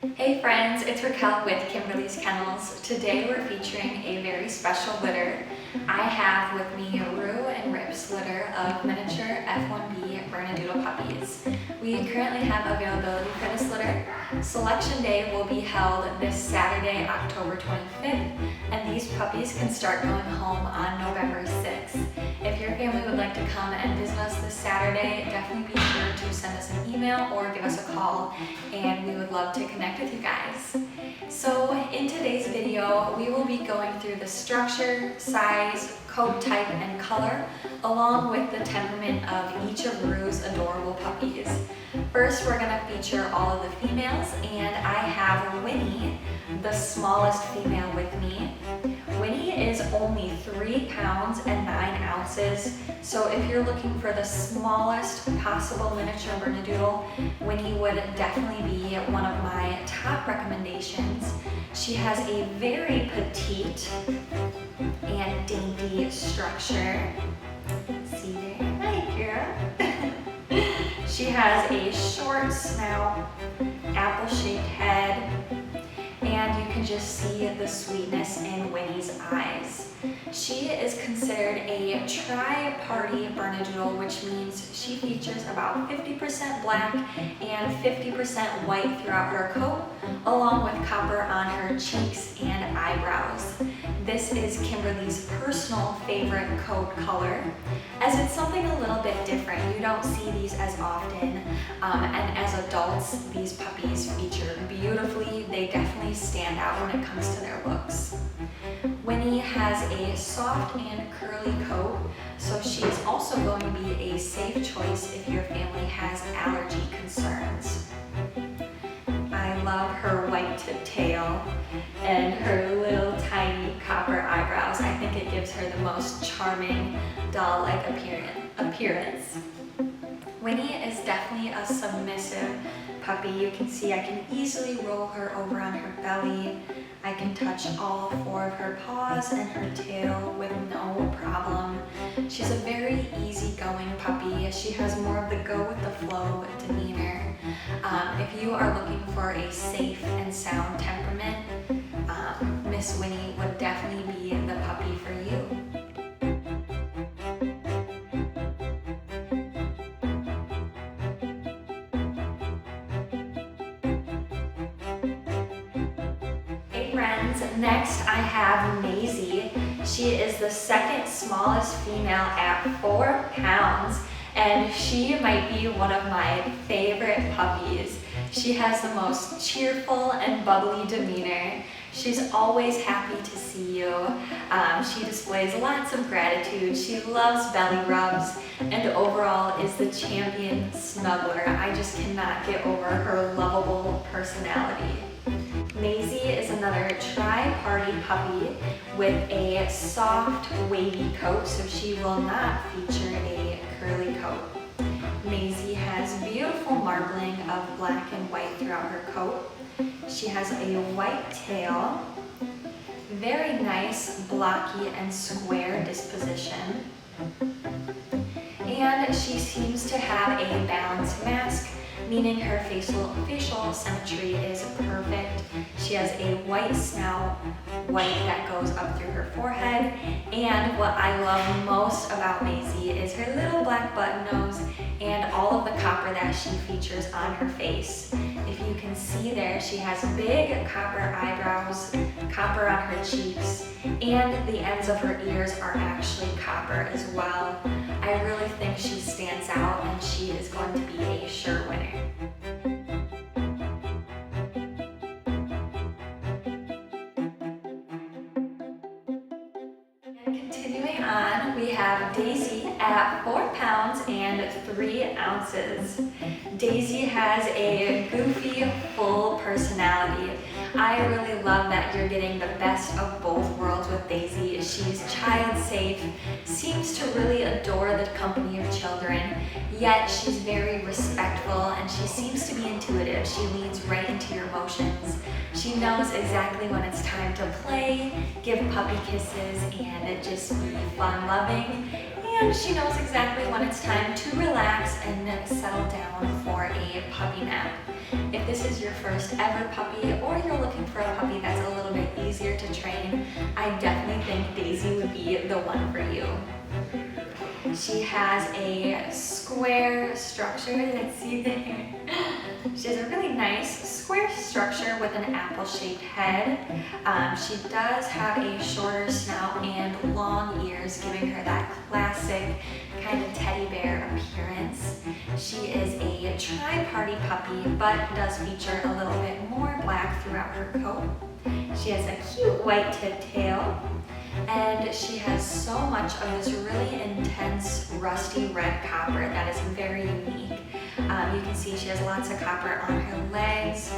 Hey friends, it's Raquel with Kimberly's Kennels. Today we're featuring a very special litter. I have with me Roux and Rip's litter of miniature F1B bernedoodle puppies. We currently have availability for this litter. Selection day will be held this Saturday, October 25th, and these puppies can start going home on November 6th. If your family would like to come and visit us this Saturday, definitely be sure to send us an email or give us a call, and we would love to connect with you guys. So in today's video, we will be going through the structure, size, coat type, and color, along with the temperament of each of Roux's adorable puppies. First, we're going to feature all of the females, and I have Winnie, the smallest female, with me. Winnie is only 3 pounds and 9 ounces, so if you're looking for the smallest possible miniature bernedoodle, Winnie would definitely be one of my top recommendations. She has a very petite and dainty structure. See there? Hi, girl. She has a short snout, apple-shaped head, and you can just see the sweetness in Winnie's eyes. She is considered a tri-party bernedoodle, which means she features about 50% black and 50% white throughout her coat, along with copper on her cheeks and eyebrows. This is Kimberly's personal favorite coat color, as it's something a little bit different. You don't see these as often, and as adults, these puppies feature beautifully. They definitely stand out when it comes to their looks. Winnie has a soft and curly coat, so she is also going to be a safe choice if your family has allergy concerns. I love her white tipped tail and her little tiny copper eyebrows. I think it gives her the most charming doll-like appearance. Winnie is definitely a submissive puppy. You can see I can easily roll her over on her belly. I can touch all 4 of her paws and her tail with no problem. She's a very easygoing puppy. She has more of the go with the flow demeanor. If you are looking for a safe and sound temperament, Miss Winnie would definitely be the puppy for you. Friends, next I have Maisie. She is the second smallest female at 4 pounds, and she might be one of my favorite puppies. She has the most cheerful and bubbly demeanor. She's always happy to see you. She displays lots of gratitude. She loves belly rubs, and overall is the champion snuggler. I just cannot get over her lovable personality. Maisie is another tri-party puppy with a soft, wavy coat, so she will not feature a curly coat. Maisie has beautiful marbling of black and white throughout her coat. She has a white tail, very nice, blocky and square disposition, and she seems to have a balanced mask, meaning her facial symmetry is perfect. She has a white snout, white that goes up through her forehead, and what I love most about Maisie is her little black button nose and all of the copper that she features on her face. If you can see there, she has big copper eyebrows, copper on her cheeks, and the ends of her ears are actually copper as well. I really think she stands out, and she is going to be a sure winner. Continuing on, we have Daisy at 4 pounds and 3 ounces. Daisy has a goofy, full personality. I really love that you're getting the best of both worlds with Daisy. She's child safe, seems to really adore the company of children, yet she's very respectful, and she seems to be intuitive. She leans right into your emotions. She She knows exactly when it's time to play, give puppy kisses, and just be fun-loving. And she knows exactly when it's time to relax and settle down for a puppy nap. If this is your first ever puppy, or you're looking for a puppy that's a little bit easier to train, I definitely think Daisy would be the one for you. She has a square structure, let's see there. She has a really nice square structure with an apple-shaped head. She does have a shorter snout and long ears, giving her that classic kind of teddy bear appearance. She is a tri-party puppy, but does feature a little bit more black throughout her coat. She has a cute white tip tail. And she has so much of this really intense rusty red copper that is very unique. You can see she has lots of copper on her legs,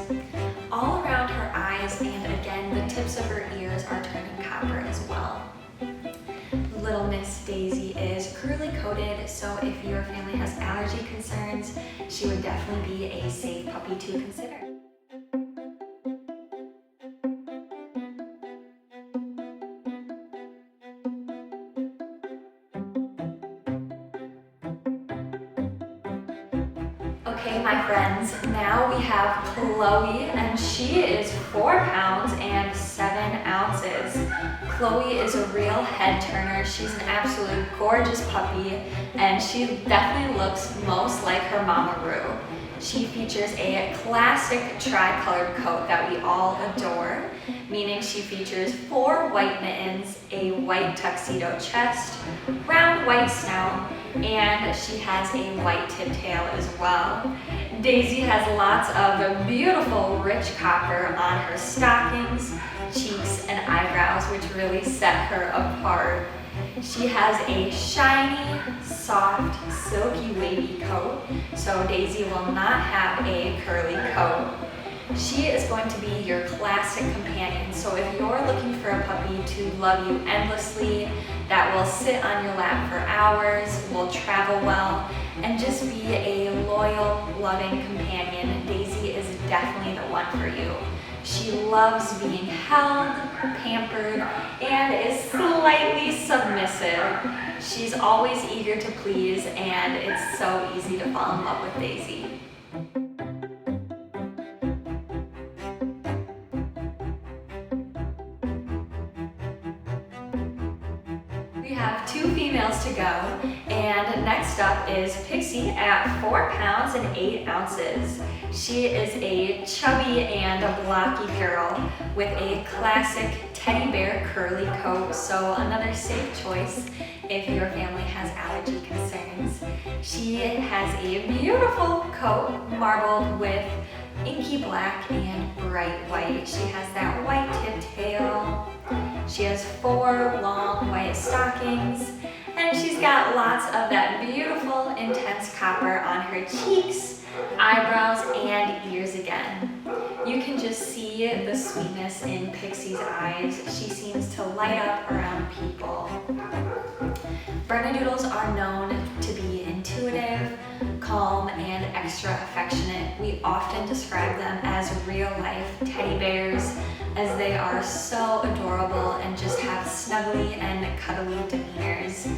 all around her eyes, and again, the tips of her ears are turning copper as well. Little Miss Daisy is curly coated, so if your family has allergy concerns, she would definitely be a safe puppy to consider. Okay, my friends, now we have Chloe, and she is 4 pounds and 7 ounces. Chloe is a real head turner. She's an absolute gorgeous puppy, and she definitely looks most like her mama Roux. She features a classic tri-colored coat that we all adore, meaning she features 4 white mittens, a white tuxedo chest, round white snout, and she has a white tip tail as well. Daisy has lots of beautiful rich copper on her stockings, cheeks, and eyebrows, which really set her apart. She has a shiny, soft, silky, wavy coat, so Daisy will not have a curly coat. She is going to be your classic companion, so if you're looking for a puppy to love you endlessly, that will sit on your lap for hours, will travel well, and just be a loyal, loving companion, Daisy is definitely the one for you. She loves being held, pampered, and is slightly submissive. She's always eager to please, and it's so easy to fall in love with Daisy. We have 2 females to go, and next up is Pixie at 4 pounds and 8 ounces. She is a chubby and a blocky girl with a classic teddy bear curly coat, so another safe choice if your family has allergy concerns. She has a beautiful coat marbled with inky black and bright white. She has that white tip tail. She has 4 long white stockings, and she's got lots of that beautiful intense copper on her cheeks, eyebrows, and ears again. You can just see the sweetness in Pixie's eyes. She seems to light up around people. Bernedoodles are known to be intuitive, calm, and extra affectionate. We often describe them as real-life teddy bears, as they are so adorable and just have snuggly and cuddly demeanors.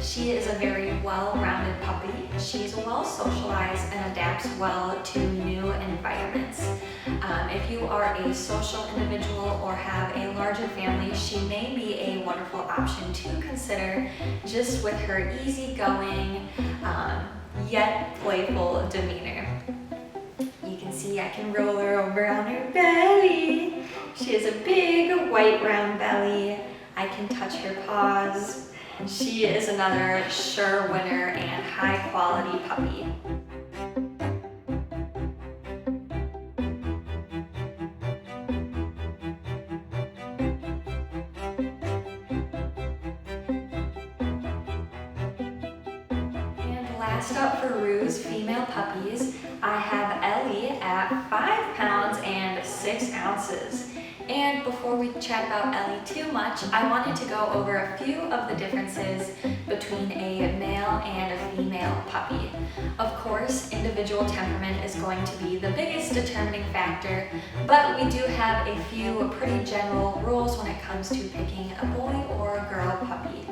She is a very well-rounded puppy. She's well socialized and adapts well to new environments. If you are a social individual or have a larger family, she may be a wonderful option to consider, just with her easygoing, yet playful demeanor. You can see I can roll her over on her belly. She has a big white round belly. I can touch her paws. She is another sure winner and high quality puppy. Last up for Roux's female puppies, I have Ellie at 5 pounds and 6 ounces. And before we chat about Ellie too much, I wanted to go over a few of the differences between a male and a female puppy. Of course, individual temperament is going to be the biggest determining factor, but we do have a few pretty general rules when it comes to picking a boy or a girl puppy.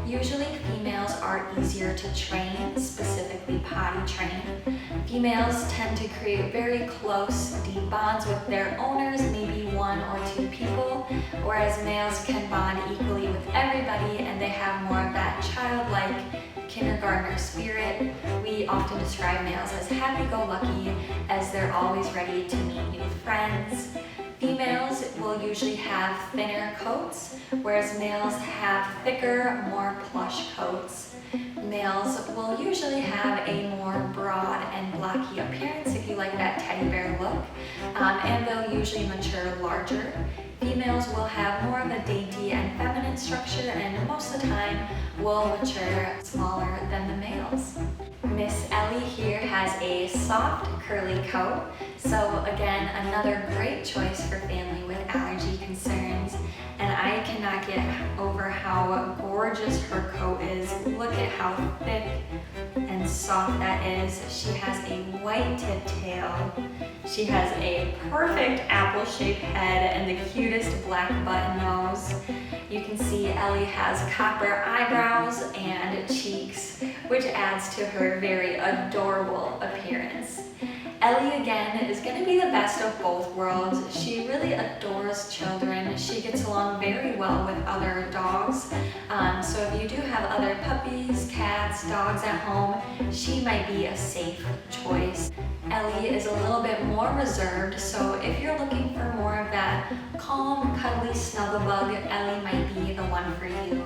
Usually females are easier to train, specifically potty train. Females tend to create very close, deep bonds with their owners, maybe one or two people, whereas males can bond equally with everybody and they have more of that childlike kindergartner spirit. We often describe males as happy-go-lucky, as they're always ready to meet new friends. Females will usually have thinner coats, whereas males have thicker, more plush coats. Males will usually have a more broad and blocky appearance, if you like that teddy bear look, and they'll usually mature larger. Females will have more of a dainty and feminine structure, and most of the time will mature smaller than the males. Miss Ellie here has a soft, curly coat, so again, another great choice for family with allergy concerns. And I cannot get over how gorgeous her coat is. Look at how thick and soft that is. She has a white tip tail. She has a perfect apple-shaped head and the cutest black button nose. You can see Ellie has copper eyebrows and cheeks, which adds to her very adorable appearance. Ellie, again, is going to be the best of both worlds. She really adores children. She gets along very well with other dogs. So if you do have other puppies, cats, dogs at home, she might be a safe choice. Ellie is a little bit more reserved, so if you're looking for more of that calm, cuddly snuggle-bug, Ellie might be the one for you.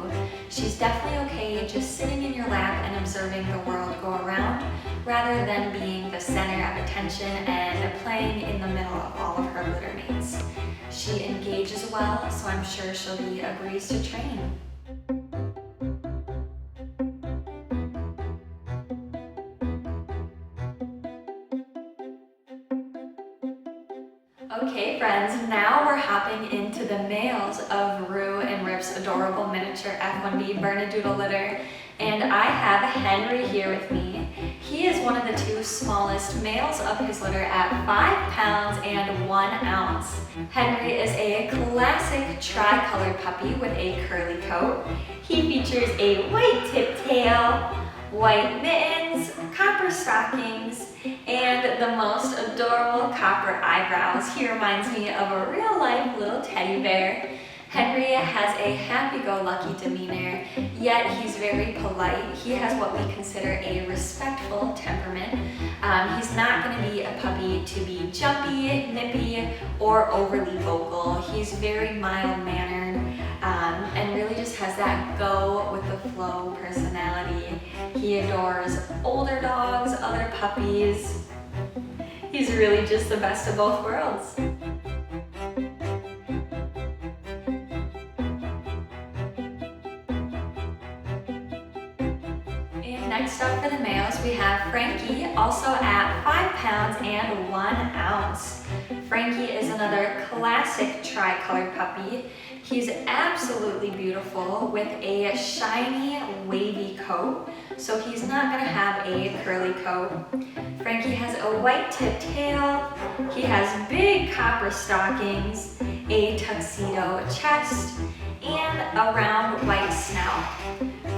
She's definitely okay just sitting in your lap and observing the world go around, rather than being the center of attention and playing in the middle of all of her litter mates. She engages well, so I'm sure she'll be a breeze to train. Okay friends, now we're hopping into the males of Roux and Rip's adorable miniature F1B bernedoodle litter, and I have Henry here with me. He is one of the two smallest males of his litter at 5 pounds and 1 ounce. Henry is a classic tri-colored puppy with a curly coat. He features a white tip tail, white mittens, copper stockings, and the most adorable copper eyebrows. He reminds me of a real-life little teddy bear. Henry has a happy-go-lucky demeanor, yet he's very polite. He has what we consider a respectful temperament. He's not going to be a puppy to be jumpy, nippy, or overly vocal. He's very mild-mannered and really just has that go-with-the-flow personality. He adores older dogs, other puppies. He's really just the best of both worlds. Next up for the males, we have Frankie, also at 5 pounds and 1 ounce. Frankie is another classic tri-colored puppy. He's absolutely beautiful with a shiny, wavy coat, so he's not going to have a curly coat. Frankie has a white tip tail, he has big copper stockings, a tuxedo chest, and a round white snout.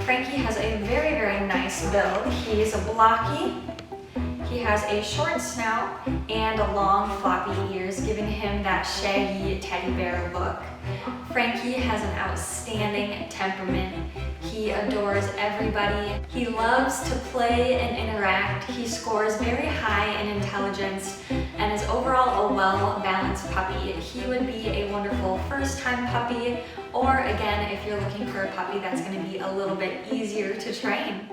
Frankie has a very, very nice build. He's blocky, he has a short snout, and long floppy ears, giving him that shaggy teddy bear look. Frankie has an outstanding temperament. He adores everybody. He loves to play and interact. He scores very high in intelligence and is overall a well-balanced puppy. He would be a wonderful first-time puppy, or again, if you're looking for a puppy that's going to be a little bit easier to train.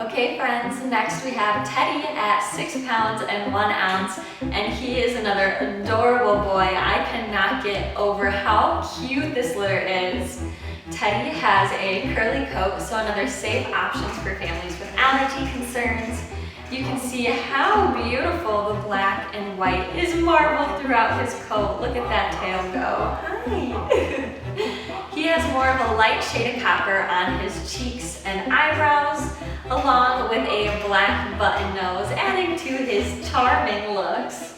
Okay friends, next we have Teddy at 6 pounds and 1 ounce, and he is another adorable boy. I cannot get over how cute this litter is. Teddy has a curly coat, so another safe option for families with allergy concerns. You can see how beautiful the black and white is marbled throughout his coat. Look at that tail go. Hi. He has more of a light shade of copper on his cheeks and eyebrows, along with a black button nose, adding to his charming looks.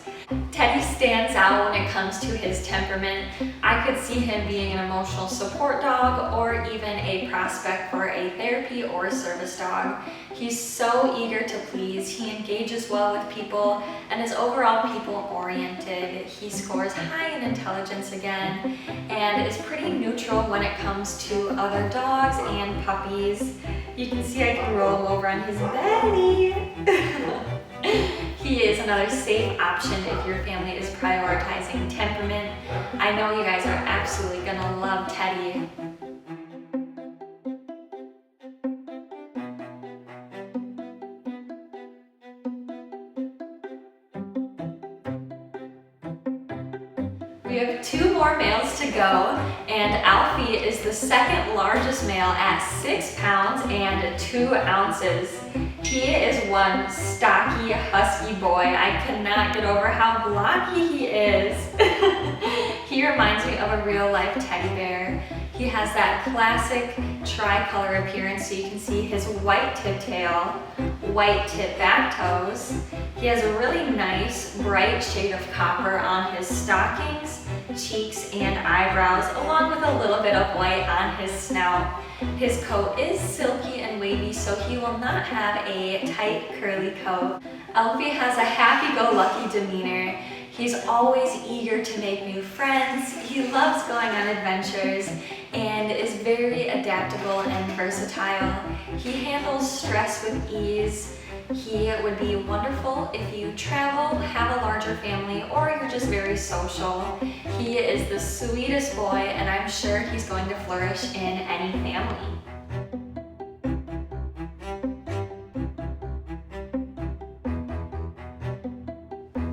Teddy stands out when it comes to his temperament. I could see him being an emotional support dog or even a prospect for a therapy or service dog. He's so eager to please. He engages well with people and is overall people-oriented. He scores high in intelligence again and is pretty neutral when it comes to other dogs and puppies. You can see I can roll him over on his belly. He is another safe option if your family is prioritizing temperament. I know you guys are absolutely gonna love Teddy. We have 2 more males to go, and Alfie is the second largest male at 6 pounds and 2 ounces. He is one stocky, husky boy. I cannot get over how blocky he is. He reminds me of a real-life teddy bear. He has that classic tricolor appearance, so you can see his white tip tail, white tip back toes. He has a really nice, bright shade of copper on his stockings, cheeks, and eyebrows, along with a little bit of white on his snout. His coat is silky and wavy, so he will not have a tight, curly coat. Alfie has a happy-go-lucky demeanor. He's always eager to make new friends. He loves going on adventures and is very adaptable and versatile. He handles stress with ease. He would be wonderful if you travel, have a larger family, or you're just very social. He is the sweetest boy, and I'm sure he's going to flourish in any family.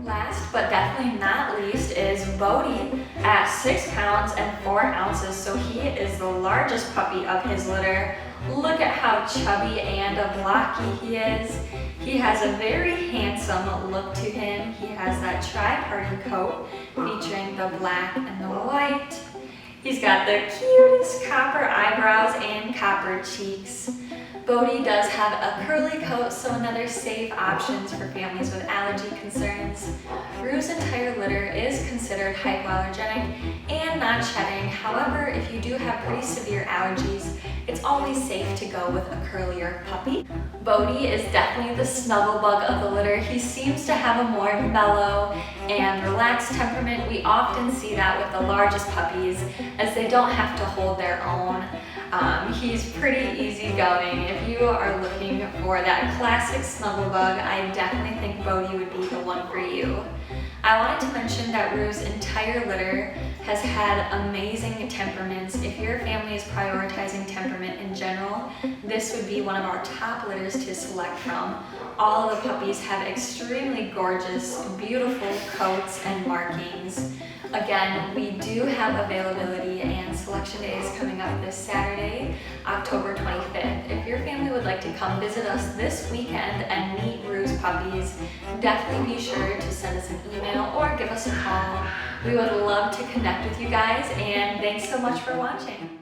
Last but definitely not least is Bodie at 6 pounds and 4 ounces, so he is the largest puppy of his litter. Look at how chubby and blocky he is. He has a very handsome look to him. He has that tri-party coat featuring the black and the white. He's got the cutest copper eyebrows and copper cheeks. Bodie does have a curly coat, so another safe option for families with allergy concerns. Roux's entire litter is considered hypoallergenic and non-shedding. However, if you do have pretty severe allergies, it's always safe to go with a curlier puppy. Bodie is definitely the snuggle bug of the litter. He seems to have a more mellow and relaxed temperament. We often see that with the largest puppies, as they don't have to hold their own. He's pretty easygoing. If you are looking for that classic snuggle bug, I definitely think Bodie would be the one for you. I wanted to mention that Roux's entire litter has had amazing temperaments. If your family is prioritizing temperament in general, this would be one of our top litters to select from. All of the puppies have extremely gorgeous, beautiful coats and markings. Again, we do have availability and selection day is coming up this Saturday, October 25th. If your family would like to come visit us this weekend and meet Roux's puppies, definitely be sure to send us an email or give us a call. We would love to connect with you guys, and thanks so much for watching.